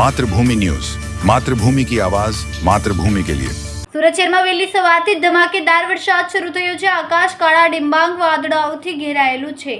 मातृभूमि न्यूज, मातृभूमि की आवाज, मातृभूमि के लिए। સુરત શહેરમાં વહેલી સવારથી જ ધમાકેદાર વરસાદ શરૂ થયો છે। આકાશ કાળા ડિંબાંગ વાદળાઓથી ઘેરાયેલું છે।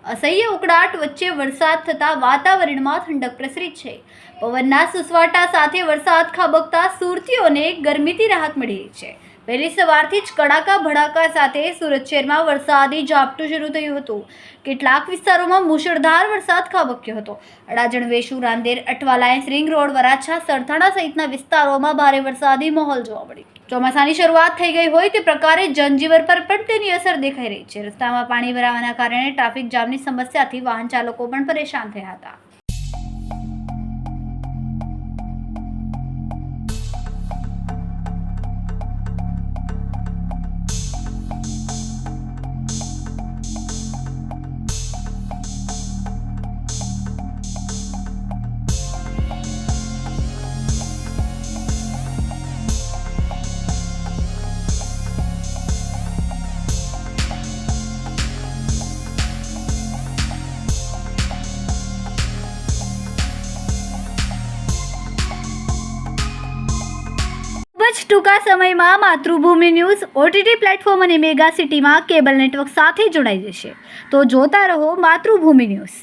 અસહ્ય ઉકળાટ વચ્ચે વરસાદ થતાં વાતાવરણમાં ઠંડક પ્રસરી છે। પવનના સુસવાટા સાથે વરસાદ ખાબકતા સુરતીઓને ગરમીથી રાહત મળી રહી છે। વહેલી સવારથી જ કડાકા ભડાકા સાથે સુરત શહેરમાં વરસાદી ઝાપટું શરૂ થયું હતું। કેટલાક વિસ્તારોમાં મુશળધાર વરસાદ ખાબક્યો હતો। અડાજણ, વેસુ, રાંદેર, અઠવાલાઇન્સ, રિંગ રોડ, વરાછા, સરથાણા સહિતના વિસ્તારોમાં ભારે વરસાદી માહોલ જોવા મળ્યો। ચોમાસાની શરૂઆત થઈ ગઈ હોય તે પ્રકારે જનજીવન પર પણ તેની અસર દેખાઈ રહી છે। રસ્તામાં પાણી ભરાવાના કારણે ટ્રાફિક જામની સમસ્યાથી વાહન ચાલકો પણ પરેશાન થયા હતા। ખૂબ જ ટૂંકા સમયમાં માતૃભૂમિ ન્યૂઝ OTT પ્લેટફોર્મ અને મેગા સિટીમાં કેબલ નેટવર્ક સાથે જોડાઈ જશે। તો જોતા રહો માતૃભૂમિ ન્યૂઝ।